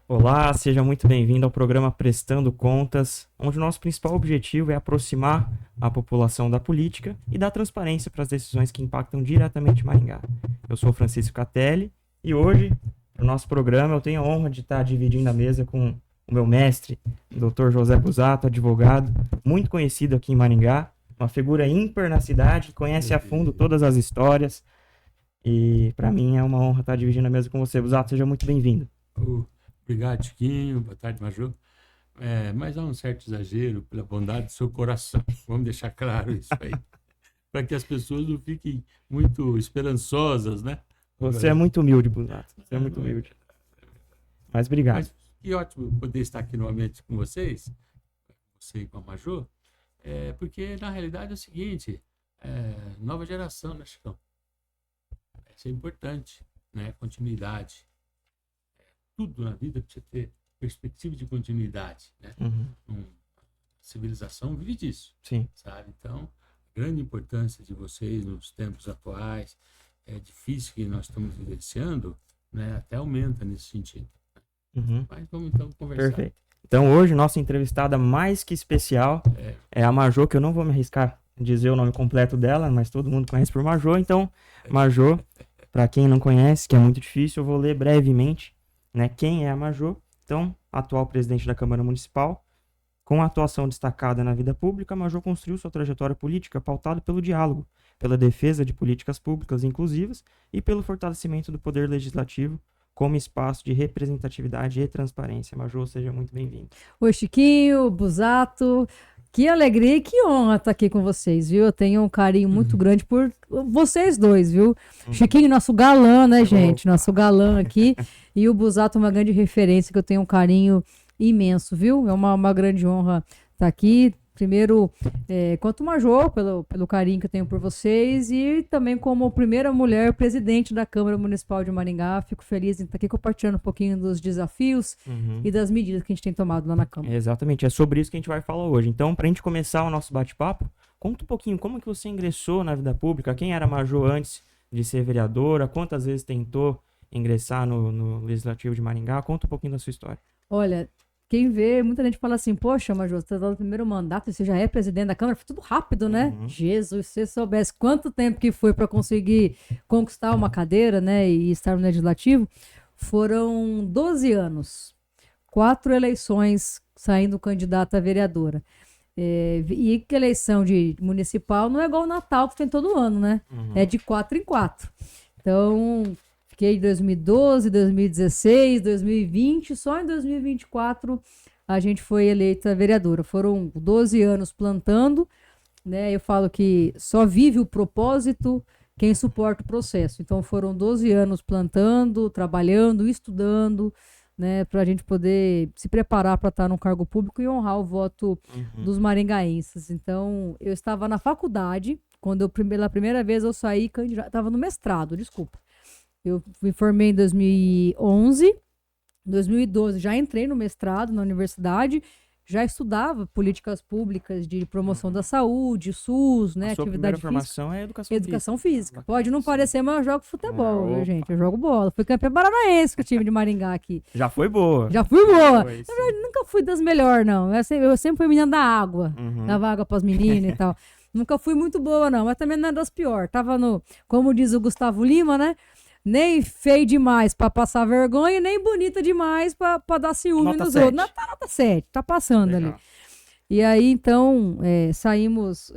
Olá, seja muito bem-vindo ao programa Prestando Contas, onde o nosso principal objetivo é aproximar a população da política e dar transparência para as decisões que impactam diretamente Maringá. Eu sou Francisco Catelli e hoje, no nosso programa, eu tenho a honra de estar dividindo a mesa com o meu mestre, o Dr. José Busato, advogado, muito conhecido aqui em Maringá, uma figura ímpar na cidade, que conhece a fundo todas as histórias e para mim é uma honra estar dividindo a mesa com você. Busato, seja muito bem-vindo. Obrigado, Chiquinho. Boa tarde, Maju. Mas há um certo exagero pela bondade do seu coração. Vamos deixar claro isso aí, para que as pessoas não fiquem muito esperançosas, né? Você é muito humilde, Busato. Você é muito humilde. Mas obrigado. Mas que ótimo poder estar aqui novamente com vocês, você e com a Maju, porque na realidade é o seguinte, nova geração, né, Chicão? Isso é importante, né? Continuidade. Tudo na vida precisa ter perspectiva de continuidade, né? A civilização vive disso, Sim. sabe? Então, a grande importância de vocês nos tempos atuais, é difícil que nós estamos vivenciando, né? Até aumenta nesse sentido. Mas vamos então conversar. Perfeito. Então hoje, nossa entrevistada mais que especial é a Majô, que eu não vou me arriscar a dizer o nome completo dela, mas todo mundo conhece por Majô. Então, Majô, para quem não conhece, que é muito difícil, eu vou ler brevemente, né, quem é a Majô. Então, atual presidente da Câmara Municipal, com atuação destacada na vida pública, a Majô construiu sua trajetória política pautada pelo diálogo, pela defesa de políticas públicas inclusivas e pelo fortalecimento do poder legislativo como espaço de representatividade e transparência. Majô, seja muito bem-vindo. Oi, Chiquinho, Busato. Que alegria e que honra estar aqui com vocês, viu? Eu tenho um carinho muito grande por vocês dois, viu? Chiquinho, nosso galã, né, gente? Nosso galã aqui. E o Busato, uma grande referência, que eu tenho um carinho imenso, viu? É uma grande honra estar aqui. Primeiro, quanto Majô, pelo carinho que eu tenho por vocês, e também como primeira mulher presidente da Câmara Municipal de Maringá. Fico feliz em estar aqui compartilhando um pouquinho dos desafios e das medidas que a gente tem tomado lá na Câmara. Exatamente, é sobre isso que a gente vai falar hoje. Então, para a gente começar o nosso bate-papo, conta um pouquinho como que você ingressou na vida pública, quem era Majô antes de ser vereadora, quantas vezes tentou ingressar no Legislativo de Maringá, conta um pouquinho da sua história. Olha, quem vê, muita gente fala assim, poxa, Majô, você tá no primeiro mandato e você já é presidente da Câmara, foi tudo rápido, né? Jesus, se você soubesse quanto tempo que foi para conseguir conquistar uma cadeira, né, e estar no Legislativo, foram 12 anos, 4 eleições saindo candidata a vereadora. E que eleição de municipal não é igual o Natal que tem todo ano, né? É de 4 em 4. Então, fiquei em 2012, 2016, 2020, só em 2024 a gente foi eleita vereadora. Foram 12 anos plantando, né? Eu falo que só vive o propósito quem suporta o processo. Então foram 12 anos plantando, trabalhando, estudando, né? Para a gente poder se preparar para estar no cargo público e honrar o voto dos maringaenses. Então eu estava na faculdade, quando eu, pela primeira vez eu saí candidata, estava no mestrado, desculpa. Eu me formei em 2011, em 2012 já entrei no mestrado na universidade, já estudava políticas públicas de promoção da saúde, SUS, né, A sua atividade primeira formação é educação física. Pode não parecer, mas eu jogo futebol, viu, gente? Eu jogo bola. Fui campeã paranaense com o time de Maringá aqui. Já foi boa. Já fui boa. Eu nunca fui das melhores, não. Eu sempre fui menina da água. Dava água pras meninas e tal. Nunca fui muito boa, não, mas também não é das piores. Tava no, como diz o Gustavo Lima, né? Nem feio demais pra passar vergonha, nem bonita demais pra dar ciúme Nota nos 7. outros. Nota 7, tá passando Legal. ali. E aí, então, saímos,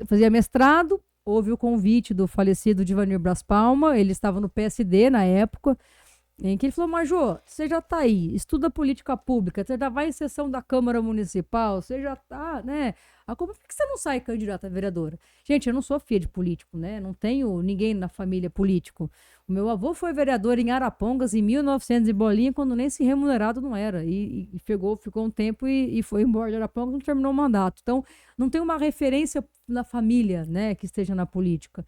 fazia mestrado, houve o convite do falecido Divanir Bras Palma, ele estava no PSD na época, em que ele falou, Majô, você já tá aí, estuda política pública, você já vai em sessão da Câmara Municipal, você já tá, né? Por que você não sai candidata a vereadora? Gente, eu não sou filha de político, né? Não tenho ninguém na família político. O meu avô foi vereador em Arapongas em 1900 e bolinha, quando nem se remunerado não era. E ficou um tempo e foi embora de Arapongas, não terminou o mandato. Então, não tem uma referência na família, né, que esteja na política.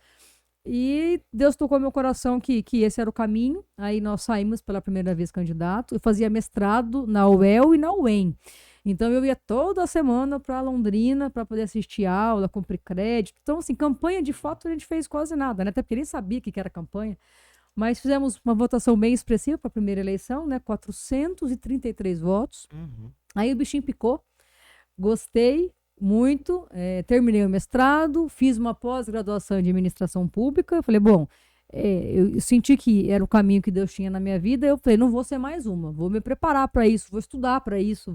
E Deus tocou meu coração que esse era o caminho. Aí nós saímos pela primeira vez candidato. Eu fazia mestrado na UEL e na UEM. Então eu ia toda semana para Londrina para poder assistir aula, cumprir crédito. Então, assim, campanha de fato a gente fez quase nada, né? Até porque nem sabia o que era campanha. Mas fizemos uma votação bem expressiva para a primeira eleição, né? 433 votos. Aí o bichinho picou. Gostei muito. Terminei o mestrado, fiz uma pós-graduação em administração pública. Falei, bom, eu senti que era o caminho que Deus tinha na minha vida. Eu falei, não vou ser mais uma. Vou me preparar para isso, vou estudar para isso,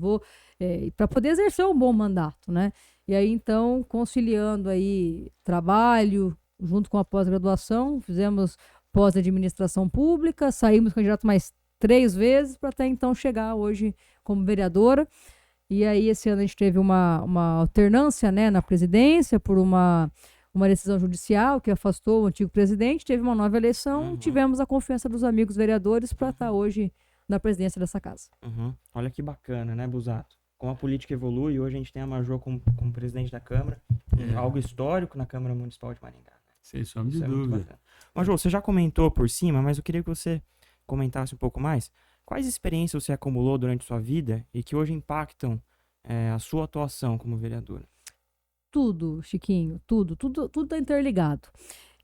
para poder exercer um bom mandato, né? E aí, então, conciliando aí trabalho junto com a pós-graduação, fizemos pós-administração pública, saímos candidato mais 3 vezes para até então chegar hoje como vereadora. E aí, esse ano a gente teve uma alternância, né, na presidência por uma decisão judicial que afastou o antigo presidente, teve uma nova eleição, tivemos a confiança dos amigos vereadores para estar hoje na presidência dessa casa. Olha que bacana, né, Busato? Como a política evolui, hoje a gente tem a Majô como presidente da Câmara, algo histórico na Câmara Municipal de Maringá. Sem sombra de dúvida. Majô, você já comentou por cima, mas eu queria que você comentasse um pouco mais. Quais experiências você acumulou durante sua vida e que hoje impactam a sua atuação como vereadora? Tudo, Chiquinho, tudo está interligado.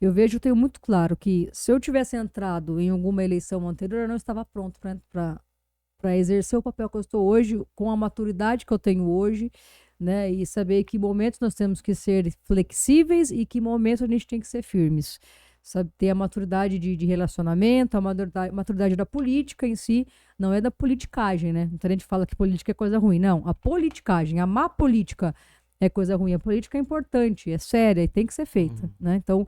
Eu tenho muito claro que se eu tivesse entrado em alguma eleição anterior, eu não estava pronto para exercer o papel que eu estou hoje, com a maturidade que eu tenho hoje, né? E saber que momentos nós temos que ser flexíveis e que momentos a gente tem que ser firmes. Sabe, ter a maturidade de relacionamento, a maturidade da política em si, não é da politicagem, né? Muita gente fala que política é coisa ruim. Não, a politicagem, a má política é coisa ruim. A política é importante, é séria e tem que ser feita, né? Então,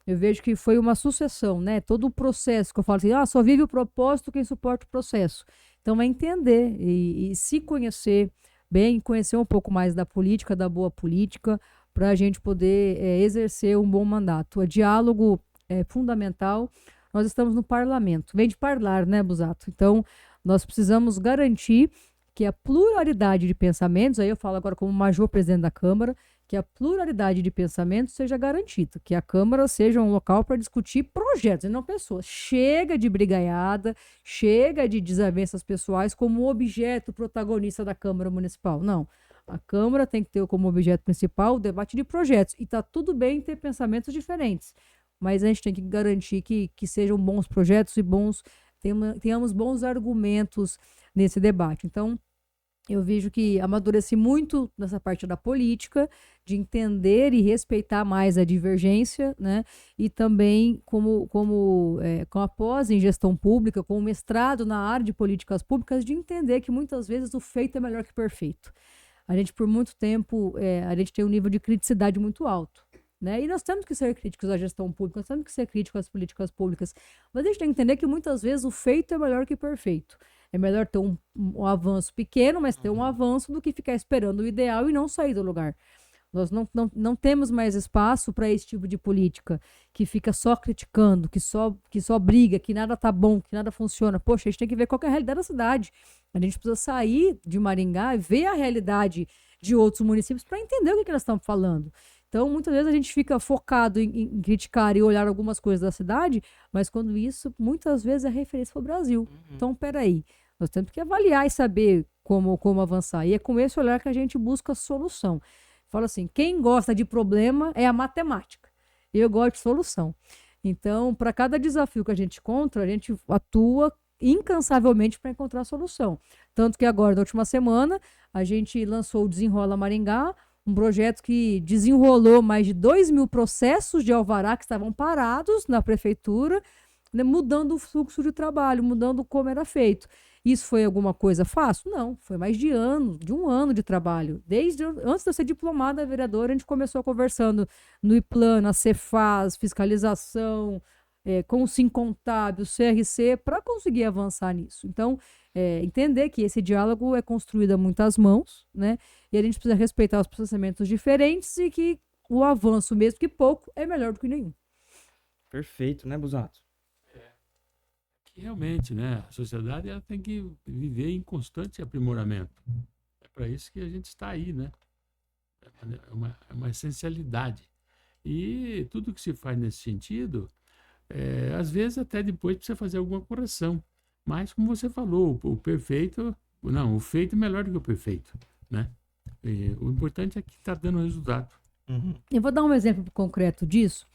eu vejo que foi uma sucessão, né? Todo o processo que eu falo assim, só vive o propósito quem suporta o processo. Então, é entender e se conhecer bem, conhecer um pouco mais da política, da boa política, para a gente poder exercer um bom mandato. O diálogo é fundamental. Nós estamos no parlamento. Vem de parlar, né, Busato? Então, nós precisamos garantir que a pluralidade de pensamentos, aí eu falo agora como Majô presidente da Câmara, que a pluralidade de pensamentos seja garantida, que a Câmara seja um local para discutir projetos e não pessoas. Chega de brigaiada, chega de desavenças pessoais como objeto protagonista da Câmara Municipal. Não. A Câmara tem que ter como objeto principal o debate de projetos. E está tudo bem ter pensamentos diferentes, mas a gente tem que garantir que sejam bons projetos e tenhamos bons argumentos nesse debate. Então, eu vejo que amadureci muito nessa parte da política, de entender e respeitar mais a divergência, né? E também com a pós em gestão pública, com o mestrado na área de políticas públicas, de entender que muitas vezes o feito é melhor que o perfeito. A gente, por muito tempo, a gente tem um nível de criticidade muito alto, né? E nós temos que ser críticos à gestão pública, nós temos que ser críticos às políticas públicas, mas a gente tem que entender que muitas vezes o feito é melhor que o perfeito. É melhor ter um avanço pequeno, mas ter um avanço do que ficar esperando o ideal e não sair do lugar. Nós não temos mais espaço para esse tipo de política que fica só criticando, que só briga, que nada tá bom, que nada funciona. Poxa, a gente tem que ver qual que é a realidade da cidade. A gente precisa sair de Maringá e ver a realidade de outros municípios para entender o que nós estamos falando. Então, muitas vezes a gente fica focado em criticar e olhar algumas coisas da cidade, mas quando isso, muitas vezes, é referência para o Brasil. Então, peraí, nós temos que avaliar e saber como avançar. E é com esse olhar que a gente busca solução. Fala assim, quem gosta de problema é a matemática. Eu gosto de solução. Então, para cada desafio que a gente encontra, a gente atua incansavelmente para encontrar a solução. Tanto que agora, na última semana, a gente lançou o Desenrola Maringá, um projeto que desenrolou mais de 2.000 processos de alvará que estavam parados na prefeitura, né, mudando o fluxo de trabalho, mudando como era feito. Isso foi alguma coisa fácil? Não, foi mais de um ano de trabalho. Desde antes de eu ser diplomada vereadora, a gente começou conversando no IPLAN, na Cefaz, fiscalização, com o Sincontábil, CRC, para conseguir avançar nisso. Então, entender que esse diálogo é construído a muitas mãos, né? E a gente precisa respeitar os processamentos diferentes e que o avanço, mesmo que pouco, é melhor do que nenhum. Perfeito, né, Busato? Que realmente, né, a sociedade ela tem que viver em constante aprimoramento. É para isso que a gente está aí, né? É uma essencialidade. E tudo que se faz nesse sentido, às vezes até depois precisa fazer alguma correção. Mas, como você falou, o feito é melhor do que o perfeito, né? E o importante é que está dando resultado. Eu vou dar um exemplo concreto disso.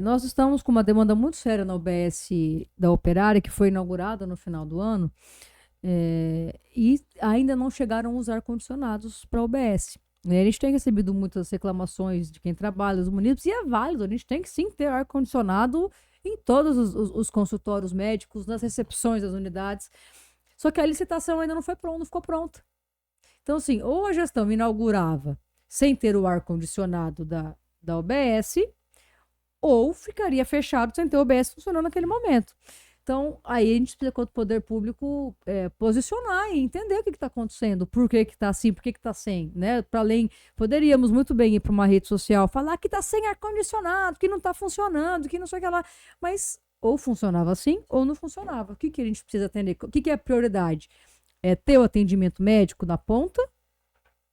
Nós estamos com uma demanda muito séria na UBS da Operária, que foi inaugurada no final do ano, e ainda não chegaram os ar-condicionados para a UBS. A gente tem recebido muitas reclamações de quem trabalha, os munícipes, e é válido, a gente tem que sim ter ar-condicionado em todos os consultórios médicos, nas recepções das unidades. Só que a licitação ainda não ficou pronta. Então, assim, ou a gestão inaugurava sem ter o ar-condicionado da UBS, ou ficaria fechado sem ter o OBS funcionando naquele momento. Então, aí a gente precisa, quanto poder público, posicionar e entender o que está acontecendo, por que está assim, por que está sem, né? Para além, poderíamos muito bem ir para uma rede social, falar que está sem ar-condicionado, que não está funcionando, que não sei o que lá, mas ou funcionava assim, ou não funcionava. O que a gente precisa atender? O que é a prioridade? É ter o atendimento médico na ponta,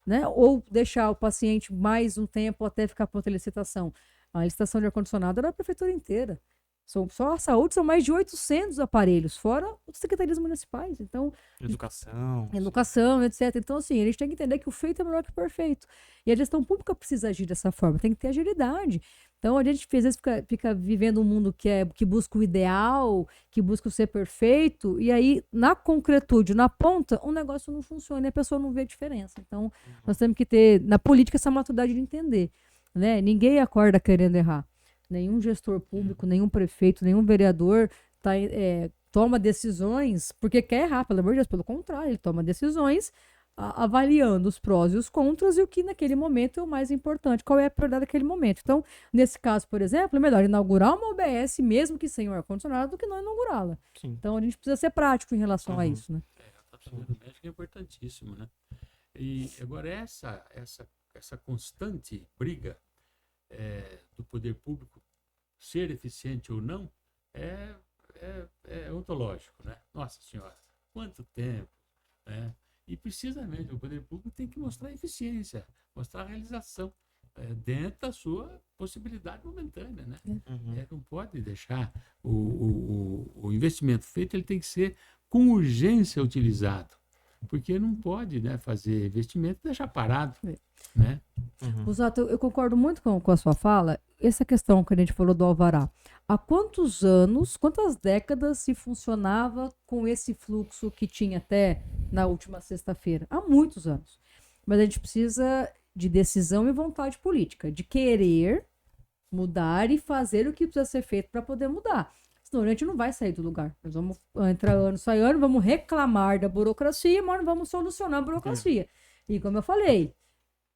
né? Ou deixar o paciente mais um tempo até ficar pronta a licitação. A licitação de ar-condicionado era a prefeitura inteira. Só a saúde são mais de 800 aparelhos, fora as secretarias municipais. Então, educação, etc. Então, assim, a gente tem que entender que o feito é melhor que o perfeito. E a gestão pública precisa agir dessa forma, tem que ter agilidade. Então, a gente, às vezes, fica vivendo um mundo que busca o ideal, que busca o ser perfeito, e aí, na concretude, na ponta, o negócio não funciona e a pessoa não vê a diferença. Então, nós temos que ter, na política, essa maturidade de entender. Né? Ninguém acorda querendo errar. Nenhum gestor público, nenhum prefeito, nenhum vereador toma decisões porque quer errar, pelo amor de Deus. Pelo contrário, ele toma decisões avaliando os prós e os contras e o que naquele momento é o mais importante, qual é a prioridade daquele momento. Então, nesse caso, por exemplo, é melhor inaugurar uma UBS, mesmo que sem o ar-condicionado, do que não inaugurá-la. Então, a gente precisa ser prático em relação a isso. Né? O tratamento médico é importantíssimo. Né? E agora, essa constante briga do poder público ser eficiente ou não é ontológico, né? Nossa Senhora, quanto tempo, né? E precisamente o poder público tem que mostrar eficiência, mostrar realização dentro da sua possibilidade momentânea, né? Não pode deixar o investimento feito, ele tem que ser com urgência utilizado. Porque não pode, né, fazer investimento e deixar parado. Né? Exato, eu concordo muito com a sua fala. Essa questão que a gente falou do alvará. Há quantos anos, quantas décadas se funcionava com esse fluxo que tinha até na última sexta-feira? Há muitos anos. Mas a gente precisa de decisão e vontade política, de querer mudar e fazer o que precisa ser feito para poder mudar. Senão a gente não vai sair do lugar. Nós vamos entrar ano, sai ano, vamos reclamar da burocracia, mas não vamos solucionar a burocracia. E como eu falei,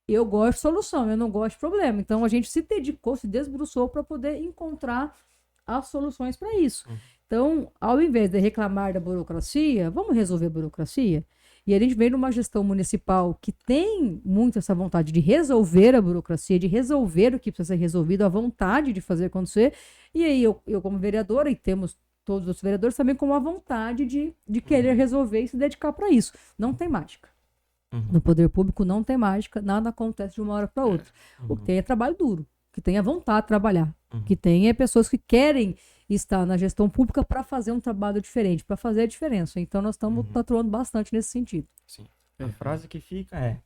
eu gosto de solução, eu não gosto de problema. Então a gente se dedicou, se desbruçou para poder encontrar as soluções para isso. Então, ao invés de reclamar da burocracia, vamos resolver a burocracia? E a gente vem numa gestão municipal que tem muito essa vontade de resolver a burocracia, de resolver o que precisa ser resolvido, a vontade de fazer acontecer. E aí eu como vereadora, e temos todos os vereadores também com a vontade de querer resolver e se dedicar para isso. Não tem mágica. No poder público não tem mágica, nada acontece de uma hora para outra. O que tem é trabalho duro, que tem a vontade de trabalhar, que tem pessoas que querem estar na gestão pública para fazer um trabalho diferente, para fazer a diferença. Então nós estamos atuando bastante nesse sentido. Sim. A frase que fica é: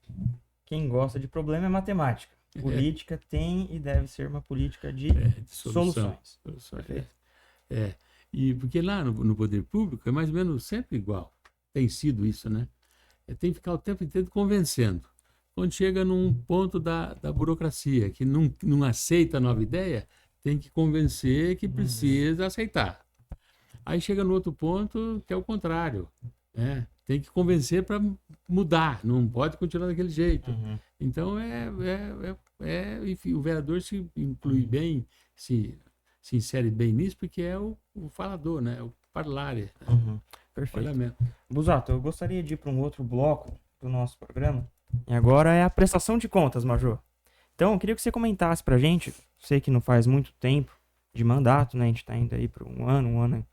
quem gosta de problema é matemática. Política tem e deve ser uma política de soluções. E porque lá no poder público é mais ou menos sempre igual. Tem sido isso, né? Tem que ficar o tempo inteiro convencendo. Quando chega num ponto da burocracia, que não aceita a nova ideia, tem que convencer que precisa aceitar. Aí chega no outro ponto, que é o contrário. Né? Tem que convencer para mudar, não pode continuar daquele jeito. Então, enfim, o vereador se inclui bem, se insere bem nisso, porque é o falador, né? O parlare. Perfeito. Busato, eu gostaria de ir para um outro bloco do nosso programa. E agora é a prestação de contas, Major. Então, eu queria que você comentasse pra gente, sei que não faz muito tempo de mandato, né? A gente tá indo aí para um ano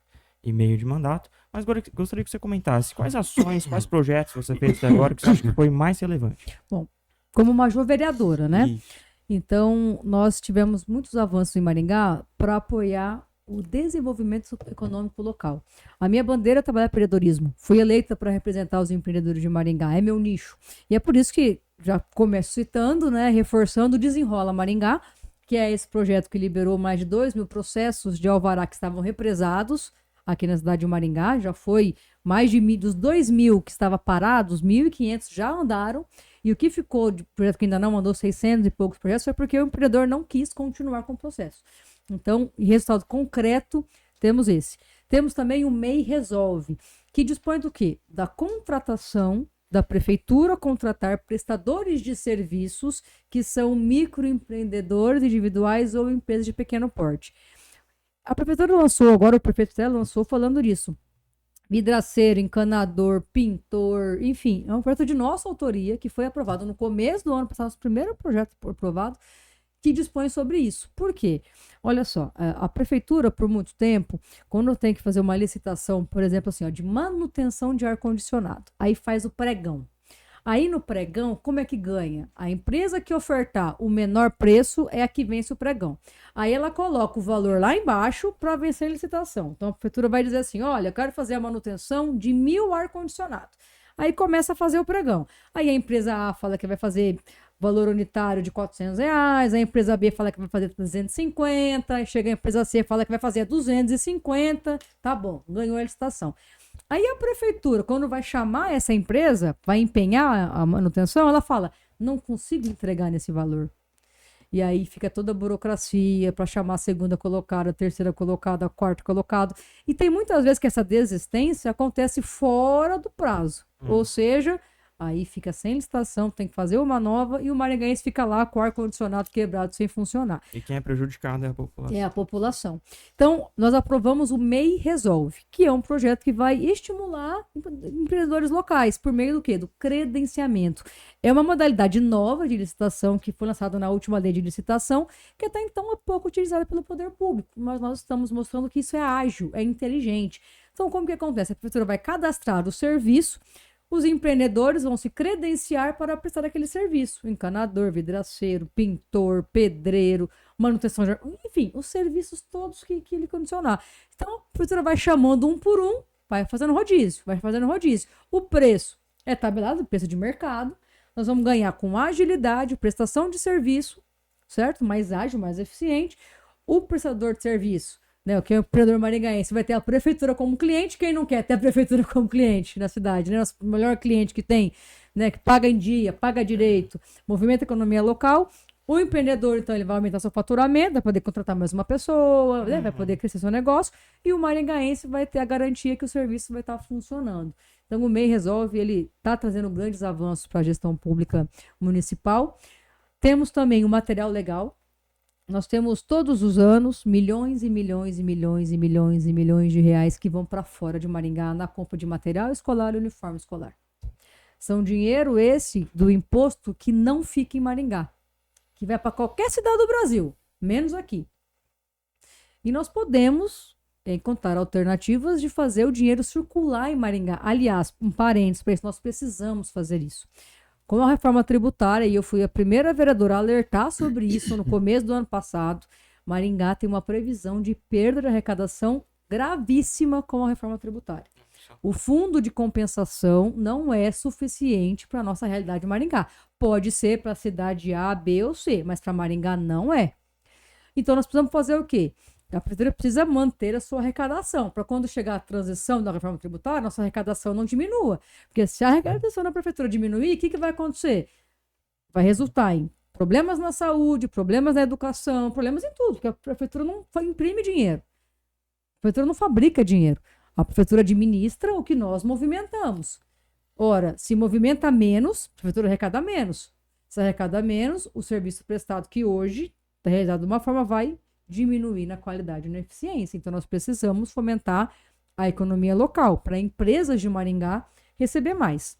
e meio de mandato, mas gostaria que você comentasse quais ações, quais projetos você fez até agora que você acha que foi mais relevante. Bom, como Major vereadora, né? Isso. Então, nós tivemos muitos avanços em Maringá para apoiar o desenvolvimento econômico local. A minha bandeira é trabalhar empreendedorismo. Fui eleita para representar os empreendedores de Maringá, é meu nicho. E é por isso que já começo citando, né, reforçando o Desenrola Maringá, que é esse projeto que liberou mais de 2.000 processos de alvará que estavam represados aqui na cidade de Maringá. Já foi mais de dos 2.000 que estavam parados, 1.500 já andaram. E o que ficou de projeto que ainda não mandou 600 e poucos projetos foi porque o empreendedor não quis continuar com o processo. Então, em resultado concreto, temos esse. Temos também o MEI Resolve, que dispõe do quê? Da contratação da prefeitura contratar prestadores de serviços que são microempreendedores individuais ou empresas de pequeno porte. A prefeitura lançou, agora o prefeito dela lançou falando disso. Vidraceiro, encanador, pintor, enfim, é um projeto de nossa autoria que foi aprovado no começo do ano passado, nosso primeiro projeto aprovado, que dispõe sobre isso. Por quê? Olha só, a prefeitura, por muito tempo, quando tem que fazer uma licitação, por exemplo, assim, ó, de manutenção de ar-condicionado, aí faz o pregão. Aí no pregão, como é que ganha? A empresa que ofertar o menor preço é a que vence o pregão. Aí ela coloca o valor lá embaixo para vencer a licitação. Então a prefeitura vai dizer assim, olha, eu quero fazer a manutenção de 1.000 ar-condicionados. Aí começa a fazer o pregão. Aí a empresa A fala que vai fazer valor unitário de R$400, a empresa B fala que vai fazer 350, aí chega a empresa C fala que vai fazer 250, tá bom, ganhou a licitação. Aí a prefeitura, quando vai chamar essa empresa, vai empenhar a manutenção, ela fala, não consigo entregar nesse valor. E aí fica toda a burocracia para chamar a segunda colocada, a terceira colocada, a quarta colocada. E tem muitas vezes que essa desistência acontece fora do prazo. Ou seja, aí fica sem licitação, tem que fazer uma nova e o maringaense fica lá com o ar-condicionado quebrado sem funcionar. E quem é prejudicado é a população. É a população. Então, nós aprovamos o MEI Resolve, que é um projeto que vai estimular empreendedores locais, por meio do quê? Do credenciamento. É uma modalidade nova de licitação que foi lançada na última lei de licitação, que até então é pouco utilizada pelo poder público, mas nós estamos mostrando que isso é ágil, é inteligente. Então, como que acontece? A prefeitura vai cadastrar o serviço, os empreendedores vão se credenciar para prestar aquele serviço. Encanador, vidraceiro, pintor, pedreiro, manutenção de... Enfim, os serviços todos que ele condicionar. Então, a prefeitura vai chamando um por um, vai fazendo rodízio. O preço é tabelado, preço de mercado. Nós vamos ganhar com agilidade, prestação de serviço, certo? Mais ágil, mais eficiente. O prestador de serviço, né, que é o empreendedor maringaense, vai ter a prefeitura como cliente. Quem não quer ter a prefeitura como cliente na cidade, né? O melhor cliente que tem, né, que paga em dia, paga direito, movimenta a economia local. O empreendedor, então, ele vai aumentar seu faturamento, vai poder contratar mais uma pessoa, né, vai poder crescer seu negócio, e o maringaense vai ter a garantia que o serviço vai estar funcionando. Então, o MEI Resolve, ele está trazendo grandes avanços para a gestão pública municipal. Temos também o material legal. Nós temos todos os anos milhões e milhões e milhões e milhões e milhões de reais que vão para fora de Maringá na compra de material escolar e uniforme escolar. São dinheiro esse do imposto que não fica em Maringá, que vai para qualquer cidade do Brasil, menos aqui. E nós podemos encontrar alternativas de fazer o dinheiro circular em Maringá. Aliás, um parênteses para isso, nós precisamos fazer isso. Com a reforma tributária, e eu fui a primeira vereadora a alertar sobre isso no começo do ano passado, Maringá tem uma previsão de perda de arrecadação gravíssima com a reforma tributária. O fundo de compensação não é suficiente para a nossa realidade de Maringá. Pode ser para a cidade A, B ou C, mas para Maringá não é. Então nós precisamos fazer o quê? A prefeitura precisa manter a sua arrecadação, para quando chegar a transição da reforma tributária, nossa arrecadação não diminua. Porque se a arrecadação da prefeitura diminuir, o que vai acontecer? Vai resultar em problemas na saúde, problemas na educação, problemas em tudo, porque a prefeitura não imprime dinheiro. A prefeitura não fabrica dinheiro. A prefeitura administra o que nós movimentamos. Ora, se movimenta menos, a prefeitura arrecada menos. Se arrecada menos, o serviço prestado que hoje está realizado de uma forma vai diminuir na qualidade e na eficiência. Então, nós precisamos fomentar a economia local para empresas de Maringá receber mais.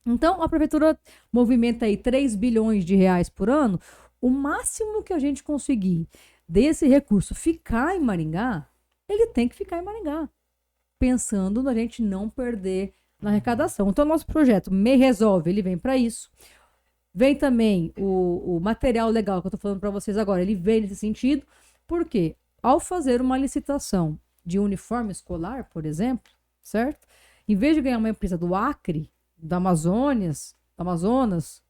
Então, a prefeitura movimenta aí 3 bilhões de reais por ano. O máximo que a gente conseguir desse recurso ficar em Maringá, ele tem que ficar em Maringá, pensando na gente não perder na arrecadação. Então, nosso projeto MEI Resolve, ele vem para isso. Vem também o material legal que eu estou falando para vocês agora, ele vem nesse sentido. Porque ao fazer uma licitação de uniforme escolar, por exemplo, certo? Em vez de ganhar uma empresa do Acre, do Amazonas,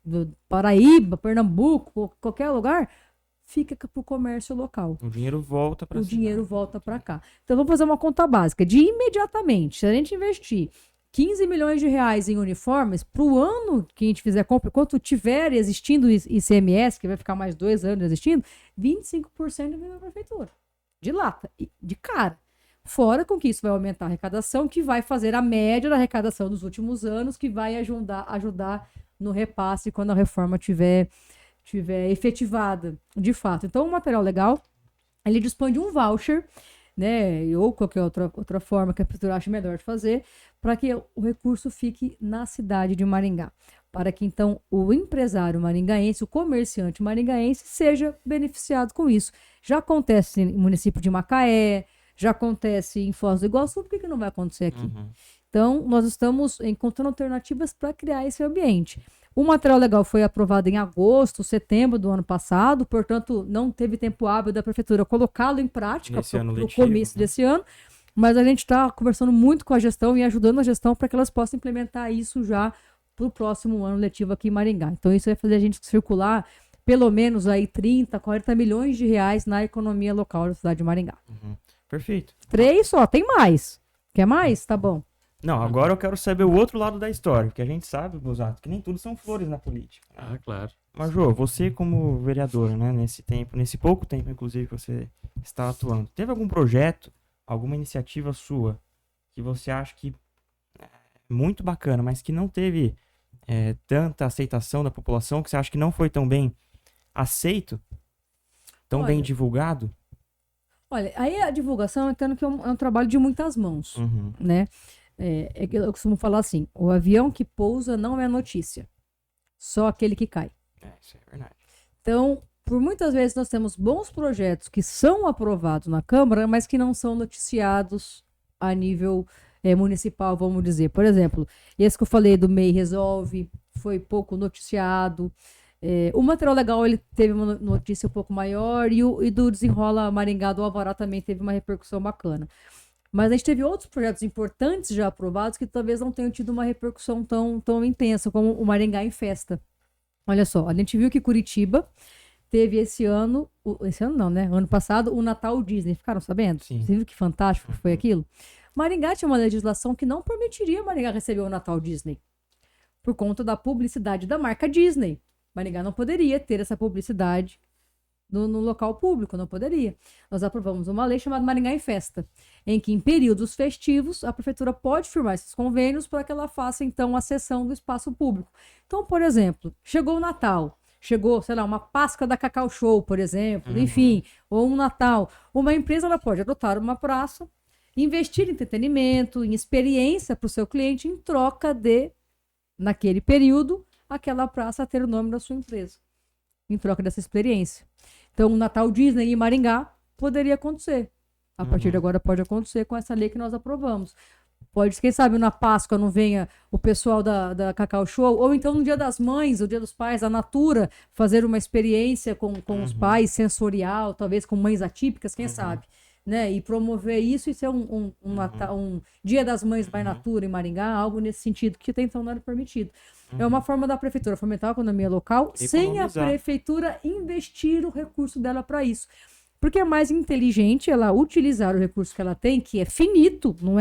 do Paraíba, Pernambuco, qualquer lugar, fica para o comércio local. O dinheiro volta para O dinheiro volta para cá. Então, vamos fazer uma conta básica. De imediatamente, se a gente investir 15 milhões de reais em uniformes, para o ano que a gente fizer compra, enquanto tiver existindo ICMS, que vai ficar mais 2 anos existindo, 25% vem da prefeitura. De lata, de cara. Fora com que isso vai aumentar a arrecadação, que vai fazer a média da arrecadação dos últimos anos, que vai ajudar no repasse quando a reforma tiver efetivada, de fato. Então, o material legal, ele dispõe de um voucher, né, ou qualquer outra forma que a prefeitura ache melhor de fazer, para que o recurso fique na cidade de Maringá. Para que, então, o empresário maringaense, o comerciante maringaense, seja beneficiado com isso. Já acontece no município de Macaé, já acontece em Foz do Iguaçu, por que não vai acontecer aqui? Então, nós estamos encontrando alternativas para criar esse ambiente. O material legal foi aprovado em agosto, setembro do ano passado, portanto, não teve tempo hábil da prefeitura colocá-lo em prática para o começo desse ano, mas a gente está conversando muito com a gestão e ajudando a gestão para que elas possam implementar isso já para o próximo ano letivo aqui em Maringá. Então, isso vai fazer a gente circular pelo menos aí 30, 40 milhões de reais na economia local da cidade de Maringá. Perfeito. 3 só, tem mais. Quer mais? Tá bom. Não, agora eu quero saber o outro lado da história, porque a gente sabe, Busato, que nem tudo são flores na política. Ah, claro. Major, você como vereadora, né, nesse pouco tempo, inclusive, que você está atuando, teve algum projeto, alguma iniciativa sua que você acha que é muito bacana, mas que não teve tanta aceitação da população, que você acha que não foi tão bem aceito, tão bem divulgado? Olha, aí a divulgação, eu entendo que é um trabalho de muitas mãos, né? Eu costumo falar assim, o avião que pousa não é notícia, só aquele que cai. Isso é verdade. Então, por muitas vezes nós temos bons projetos que são aprovados na Câmara, mas que não são noticiados a nível municipal, vamos dizer. Por exemplo, esse que eu falei do MEI Resolve, foi pouco noticiado. O material legal, ele teve uma notícia um pouco maior, e do Desenrola Maringá do Alvará também teve uma repercussão bacana. Mas a gente teve outros projetos importantes já aprovados que talvez não tenham tido uma repercussão tão intensa, como o Maringá em Festa. Olha só, a gente viu que Curitiba teve ano passado, o Natal Disney. Ficaram sabendo? Sim. Você viu que fantástico que foi aquilo? Maringá tinha uma legislação que não permitiria Maringá receber o Natal Disney, por conta da publicidade da marca Disney. Maringá não poderia ter essa publicidade no local público, não poderia. Nós aprovamos uma lei chamada Maringá em Festa, em que em períodos festivos a prefeitura pode firmar esses convênios para que ela faça então a cessão do espaço público. Então, por exemplo, chegou o Natal, chegou, sei lá, uma Páscoa da Cacau Show, por exemplo, enfim, ou um Natal, uma empresa ela pode adotar uma praça, investir em entretenimento, em experiência para o seu cliente em troca de, naquele período, aquela praça ter o nome da sua empresa, em troca dessa experiência. Então, o Natal Disney em Maringá poderia acontecer. A partir de agora pode acontecer com essa lei que nós aprovamos. Pode, quem sabe, na Páscoa não venha o pessoal da Cacau Show, ou então no Dia das Mães, o Dia dos Pais, a Natura, fazer uma experiência com os pais, sensorial, talvez com mães atípicas, quem sabe, né? E promover isso e ser um Dia das Mães by Natura em Maringá, algo nesse sentido, que até então não era permitido. É uma forma da prefeitura fomentar a economia local sem a prefeitura investir o recurso dela para isso. Porque é mais inteligente ela utilizar o recurso que ela tem, que é finito, não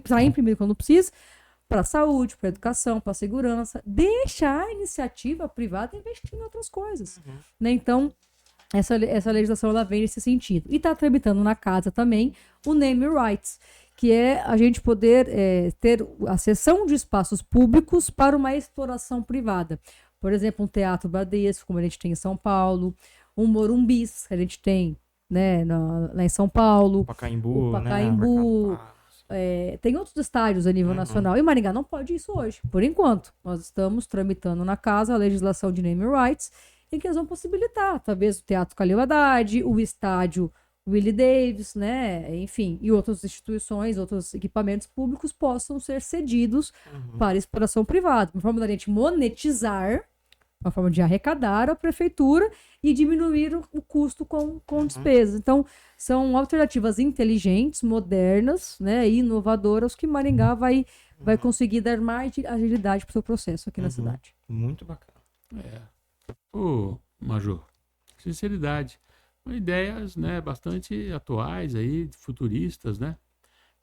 sai imprimido quando precisa, para a saúde, para a educação, para a segurança, deixar a iniciativa privada investir em outras coisas. Né? Então, essa legislação ela vem nesse sentido. E está tramitando na casa também o Name Rights, que é a gente poder ter a cessão de espaços públicos para uma exploração privada. Por exemplo, um teatro Bradesco, como a gente tem em São Paulo, um Morumbis, que a gente tem, né, lá em São Paulo. O Pacaembu, né? Tem outros estádios a nível nacional. E Maringá não pode isso hoje, por enquanto. Nós estamos tramitando na casa a legislação de Name Rights, em que eles vão possibilitar, talvez, o Teatro Calil Haddad, o estádio Willie Davis, né? Enfim, e outras instituições, outros equipamentos públicos possam ser cedidos para exploração privada. Uma forma da gente monetizar, uma forma de arrecadar a prefeitura e diminuir o custo com despesas. Então, são alternativas inteligentes, modernas, né, e inovadoras que Maringá vai conseguir dar mais agilidade para o seu processo aqui na cidade. Muito bacana. Ô, Major, sinceridade. Ideias, né, bastante atuais, aí, futuristas, né?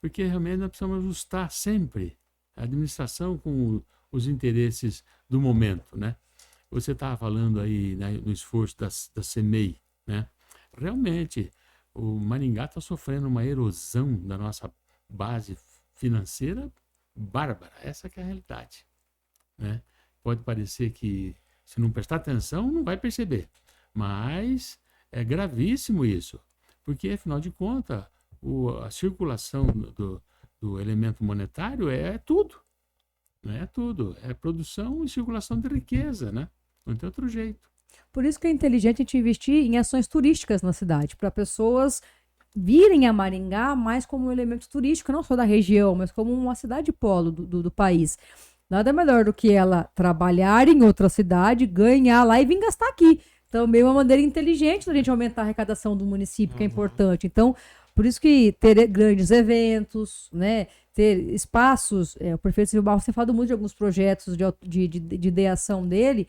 Porque realmente nós precisamos ajustar sempre a administração com os interesses do momento, né? Você estava falando aí, né, no esforço da CEMEI, né? Realmente, o Maringá está sofrendo uma erosão da nossa base financeira bárbara. Essa que é a realidade, né? Pode parecer que, se não prestar atenção, não vai perceber. Mas é gravíssimo isso, porque, afinal de contas, a circulação do elemento monetário é tudo. Não é tudo. É produção e circulação de riqueza, né? Não tem outro jeito. Por isso que é inteligente a gente investir em ações turísticas na cidade, para pessoas virem a Maringá mais como um elemento turístico, não só da região, mas como uma cidade polo do país. Nada melhor do que ela trabalhar em outra cidade, ganhar lá e vir gastar aqui. Então, meio uma maneira inteligente da gente aumentar a arrecadação do município, que é importante. Então, por isso que ter grandes eventos, né, ter espaços, o prefeito Silvio Barros tem falado muito de alguns projetos de ideação dele,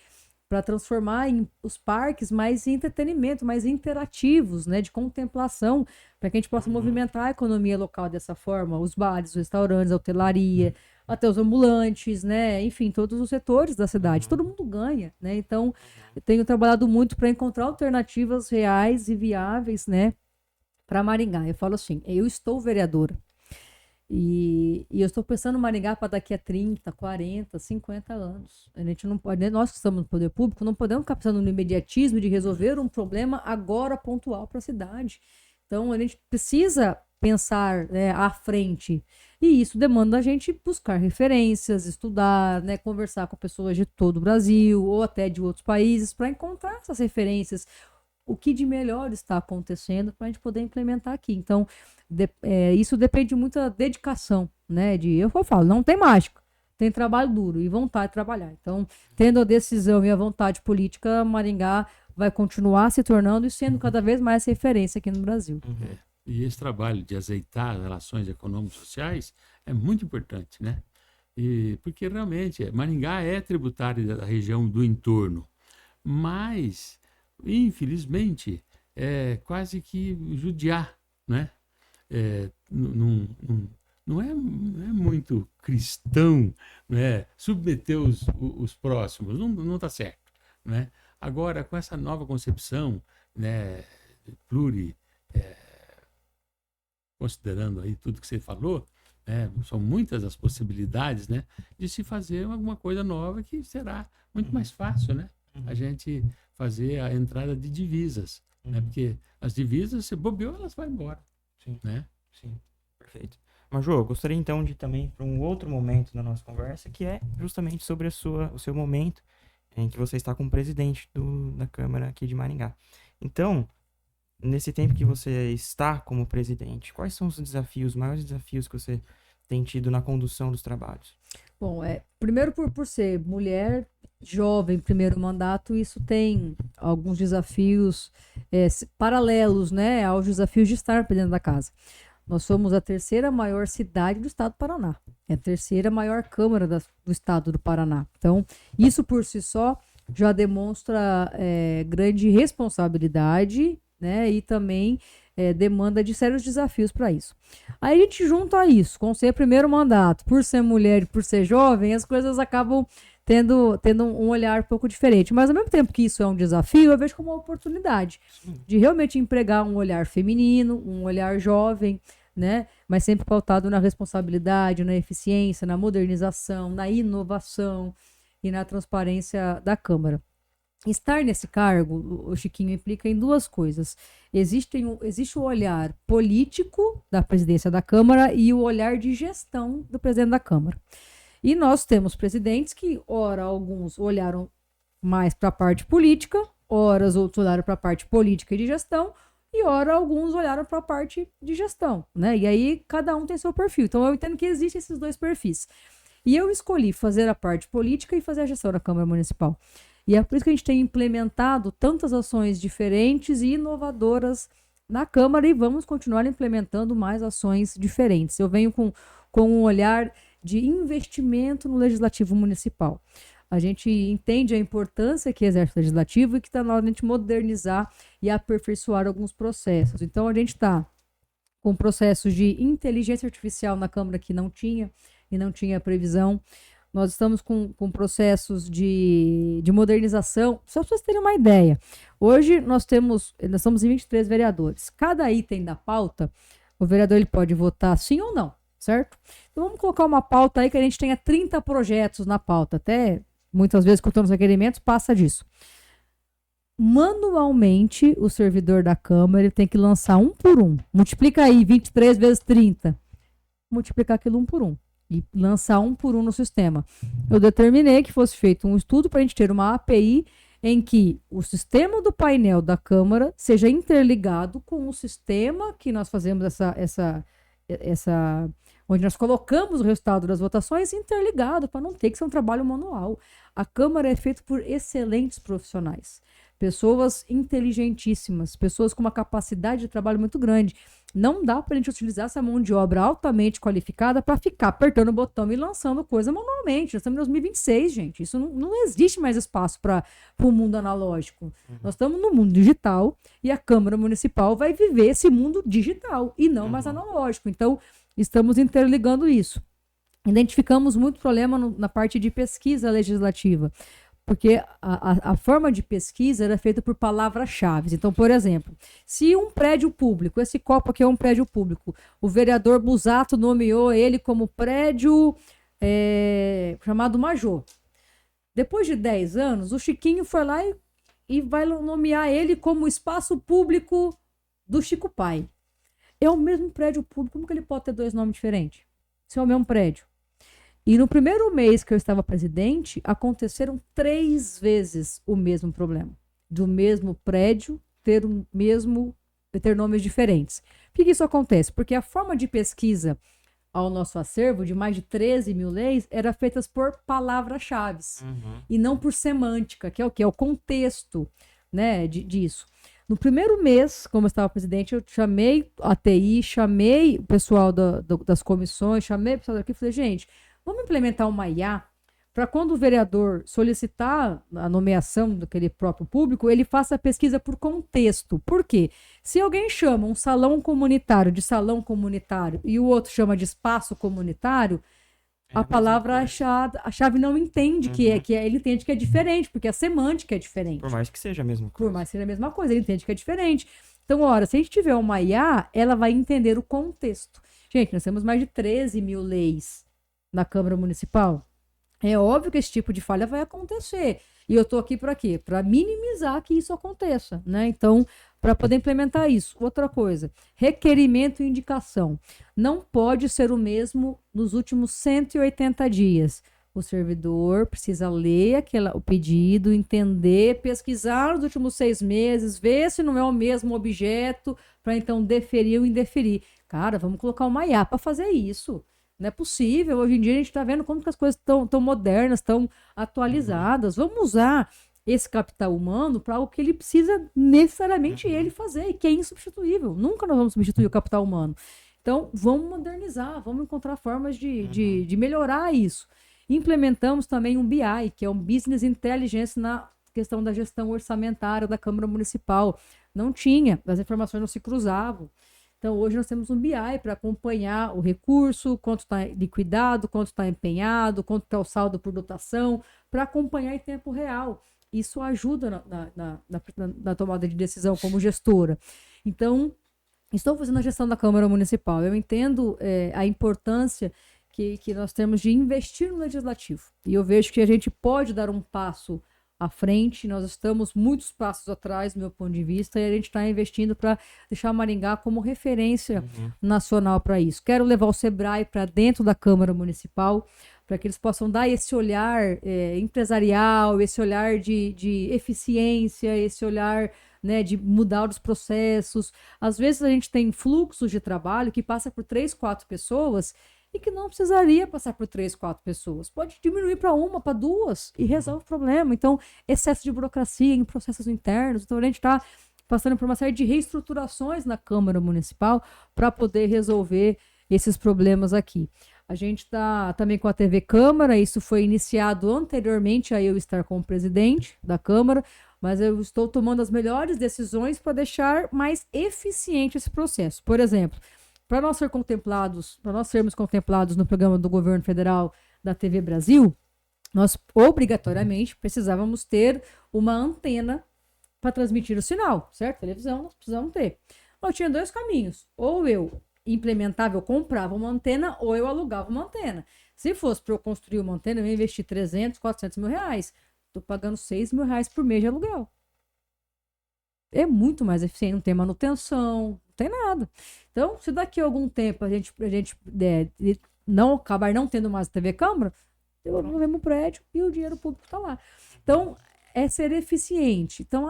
para transformar os parques mais em entretenimento, mais interativos, né, de contemplação, para que a gente possa movimentar a economia local dessa forma, os bares, os restaurantes, a hotelaria, até os ambulantes, né, enfim, todos os setores da cidade, todo mundo ganha, né, então eu tenho trabalhado muito para encontrar alternativas reais e viáveis, né, para Maringá. Eu falo assim, eu estou vereadora, e eu estou pensando em Maringá para daqui a 30, 40, 50 anos. A gente não pode, nós que estamos no poder público, não podemos ficar pensando no imediatismo de resolver um problema agora pontual para a cidade. Então, a gente precisa pensar, né, à frente. E isso demanda a gente buscar referências, estudar, né, conversar com pessoas de todo o Brasil ou até de outros países para encontrar essas referências. O que de melhor está acontecendo para a gente poder implementar aqui. Então, isso depende muito da dedicação, né? Eu falo, não tem mágica, tem trabalho duro e vontade de trabalhar. Então, tendo a decisão e a vontade política, Maringá vai continuar se tornando e sendo cada vez mais referência aqui no Brasil. E esse trabalho de azeitar as relações econômico-sociais é muito importante, né? Porque realmente Maringá é tributário da região do entorno, mas infelizmente, é quase que judiar, né? Não é muito cristão, né? Submeter os próximos, não está certo, né? Agora, com essa nova concepção, né, considerando aí tudo que você falou, né, são muitas as possibilidades, né, de se fazer alguma coisa nova que será muito mais fácil, né? A gente fazer a entrada de divisas, né? Porque as divisas, se bobeou, elas vão embora. Sim, né? Sim, perfeito. Major, eu gostaria então de também para um outro momento da nossa conversa, que é justamente sobre o seu momento em que você está como presidente da Câmara aqui de Maringá. Então, nesse tempo que você está como presidente, quais são os maiores desafios que você tem tido na condução dos trabalhos? Bom, primeiro por ser mulher, jovem, primeiro mandato, isso tem alguns desafios paralelos, né, aos desafios de estar dentro da casa. Nós somos a terceira maior cidade do estado do Paraná, é a terceira maior Câmara do estado do Paraná. Então, isso por si só já demonstra grande responsabilidade, né, e também demanda de sérios desafios para isso. Aí a gente junta a isso, com ser primeiro mandato, por ser mulher e por ser jovem, as coisas acabam tendo um olhar um pouco diferente. Mas ao mesmo tempo que isso é um desafio, eu vejo como uma oportunidade de realmente empregar um olhar feminino, um olhar jovem, né? Mas sempre pautado na responsabilidade, na eficiência, na modernização, na inovação e na transparência da Câmara. Estar nesse cargo, o Chiquinho, implica em duas coisas. Existe o olhar político da presidência da Câmara e o olhar de gestão do presidente da Câmara. E nós temos presidentes que, ora, alguns olharam mais para a parte política, ora, os outros olharam para a parte política e de gestão, e ora, alguns olharam para a parte de gestão, né? E aí, cada um tem seu perfil. Então, eu entendo que existem esses dois perfis. E eu escolhi fazer a parte política e fazer a gestão da Câmara Municipal. E é por isso que a gente tem implementado tantas ações diferentes e inovadoras na Câmara e vamos continuar implementando mais ações diferentes. Eu venho com um olhar de investimento no Legislativo Municipal. a gente entende a importância que exerce o legislativo e que está na hora de a gente modernizar e aperfeiçoar alguns processos. Então, a gente está com processos de inteligência artificial na Câmara que não tinha e não tinha previsão. Nós estamos com processos de modernização. Só para vocês terem uma ideia. Hoje nós estamos em 23 vereadores. Cada item da pauta, o vereador ele pode votar sim ou não, certo? Então vamos colocar uma pauta aí que a gente tenha 30 projetos na pauta. Até muitas vezes, contando os requerimentos, passa disso. Manualmente, o servidor da Câmara ele tem que lançar um por um. Multiplica aí 23 vezes 30. Multiplicar aquilo um por um. E lançar um por um no sistema. Eu determinei que fosse feito um estudo para a gente ter uma API em que o sistema do painel da Câmara seja interligado com o sistema que nós fazemos onde nós colocamos o resultado das votações interligado, para não ter que ser um trabalho manual. A Câmara é feita por excelentes profissionais. Pessoas inteligentíssimas, pessoas com uma capacidade de trabalho muito grande. Não dá para a gente utilizar essa mão de obra altamente qualificada para ficar apertando o botão e lançando coisa manualmente. Nós estamos em 2026, gente. Isso não existe mais espaço para o mundo analógico. Nós estamos no mundo digital e a Câmara Municipal vai viver esse mundo digital e não mais analógico. Então, estamos interligando isso. Identificamos muito problema na parte de pesquisa legislativa. Porque a forma de pesquisa era feita por palavras-chave. Então, por exemplo, se um prédio público, esse copo aqui é um prédio público, o vereador Busato nomeou ele como prédio chamado Majô. Depois de 10 anos, o Chiquinho foi lá e vai nomear ele como espaço público do Chico Pai. É o mesmo prédio público, como que ele pode ter 2 nomes diferentes? Se é o mesmo prédio. E no primeiro mês que eu estava presidente, aconteceram 3 vezes o mesmo problema. Do mesmo prédio ter nomes diferentes. Por que isso acontece? Porque a forma de pesquisa ao nosso acervo, de mais de 13 mil leis, era feita por palavras-chave. E não por semântica, que é o quê? É o contexto, né, disso. No primeiro mês, como eu estava presidente, eu chamei a TI, chamei o pessoal das comissões, chamei o pessoal daqui e falei, gente, vamos implementar uma IA para quando o vereador solicitar a nomeação daquele próprio público, ele faça a pesquisa por contexto. Por quê? Se alguém chama um salão comunitário de salão comunitário e o outro chama de espaço comunitário, a palavra-chave não entende ele entende que é diferente, porque a semântica é diferente. Por mais que seja a mesma coisa. Por mais que seja a mesma coisa, ele entende que é diferente. Então, ora, se a gente tiver uma IA, ela vai entender o contexto. Gente, nós temos mais de 13 mil leis na Câmara Municipal. É óbvio que esse tipo de falha vai acontecer. E eu estou aqui para quê? Para minimizar que isso aconteça, né? Então, para poder implementar isso. Outra coisa, requerimento e indicação. Não pode ser o mesmo nos últimos 180 dias. O servidor precisa ler o pedido, entender, pesquisar nos últimos 6 meses, ver se não é o mesmo objeto, para então deferir ou indeferir. Cara, vamos colocar uma IA para fazer isso. Não é possível. Hoje em dia a gente está vendo como que as coisas estão modernas, estão atualizadas. Vamos usar esse capital humano para o que ele precisa necessariamente ele fazer, e que é insubstituível. Nunca nós vamos substituir o capital humano. Então, vamos modernizar, vamos encontrar formas de melhorar isso. Implementamos também um BI, que é um Business Intelligence na questão da gestão orçamentária da Câmara Municipal. Não tinha, as informações não se cruzavam. Então, hoje nós temos um BI para acompanhar o recurso, quanto está liquidado, quanto está empenhado, quanto está o saldo por dotação, para acompanhar em tempo real. Isso ajuda na tomada de decisão como gestora. Então, estou fazendo a gestão da Câmara Municipal. Eu entendo a importância que nós temos de investir no legislativo. E eu vejo que a gente pode dar um passo à frente, nós estamos muitos passos atrás, do meu ponto de vista, e a gente está investindo para deixar Maringá como referência nacional para isso. Quero levar o Sebrae para dentro da Câmara Municipal, para que eles possam dar esse olhar empresarial, esse olhar de eficiência, esse olhar, né, de mudar os processos. Às vezes a gente tem fluxos de trabalho que passa por 3, 4 pessoas e que não precisaria passar por 3, 4 pessoas. Pode diminuir para 1, para 2 e resolve o problema. Então, excesso de burocracia em processos internos. Então, a gente está passando por uma série de reestruturações na Câmara Municipal para poder resolver esses problemas aqui. A gente está também com a TV Câmara, isso foi iniciado anteriormente a eu estar como presidente da Câmara, mas eu estou tomando as melhores decisões para deixar mais eficiente esse processo. Por exemplo, para nós sermos contemplados no programa do governo federal da TV Brasil, nós obrigatoriamente precisávamos ter uma antena para transmitir o sinal, certo? Televisão nós precisamos ter. Eu tinha 2 caminhos, ou eu implementava, eu comprava uma antena, ou eu alugava uma antena. Se fosse para eu construir uma antena, eu ia investir 300, 400 mil reais. Estou pagando 6 mil reais por mês de aluguel. É muito mais eficiente, não tem manutenção, não tem nada. Então, se daqui a algum tempo a gente não acabar não tendo mais TV Câmara, eu vou no mesmo prédio e o dinheiro público está lá. Então, é ser eficiente. Então,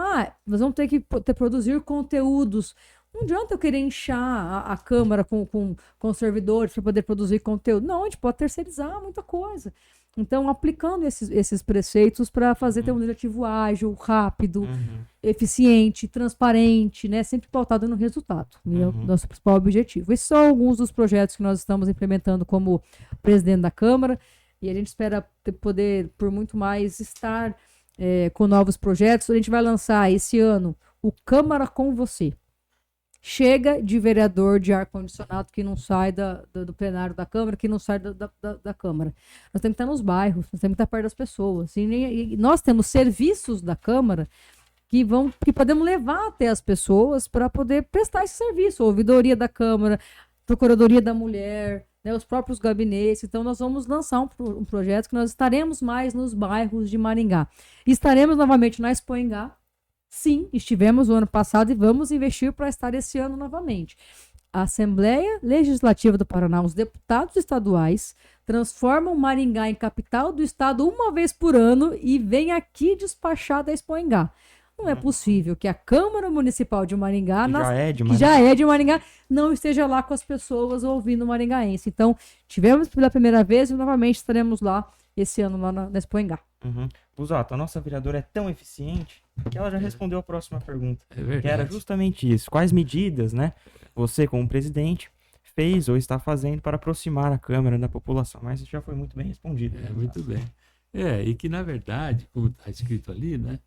nós vamos ter que produzir conteúdos. Não adianta eu querer inchar a Câmara com servidores para poder produzir conteúdo. Não, a gente pode terceirizar muita coisa. Então, aplicando esses preceitos para fazer ter um legislativo ágil, rápido, eficiente, transparente, né? Sempre pautado no resultado. É o nosso principal objetivo. Esses são alguns dos projetos que nós estamos implementando como presidente da Câmara. E a gente espera poder, por muito mais, estar com novos projetos. A gente vai lançar esse ano o Câmara com Você. Chega de vereador de ar-condicionado que não sai do plenário da Câmara, que não sai da Câmara. Nós temos que estar nos bairros, nós temos que estar perto das pessoas. E nós temos serviços da Câmara que podemos levar até as pessoas para poder prestar esse serviço. A ouvidoria da Câmara, Procuradoria da Mulher, né, os próprios gabinetes. Então, nós vamos lançar um projeto que nós estaremos mais nos bairros de Maringá. Estaremos novamente na Expoingá. Sim, estivemos o ano passado e vamos investir para estar esse ano novamente. A Assembleia Legislativa do Paraná, os deputados estaduais, transformam Maringá em capital do estado uma vez por ano e vem aqui despachar da Expoingá. Não é possível que a Câmara Municipal de Maringá, que já é de Maringá, não esteja lá com as pessoas ouvindo maringaense. Então, tivemos pela primeira vez e novamente estaremos lá esse ano lá na Expoingá. Busato, a nossa vereadora é tão eficiente que ela já respondeu a próxima pergunta. É verdade. Que era justamente isso. Quais medidas, né, você como presidente fez ou está fazendo para aproximar a Câmara da população? Mas isso já foi muito bem respondido. Muito bem. E que, na verdade, como está escrito ali, né,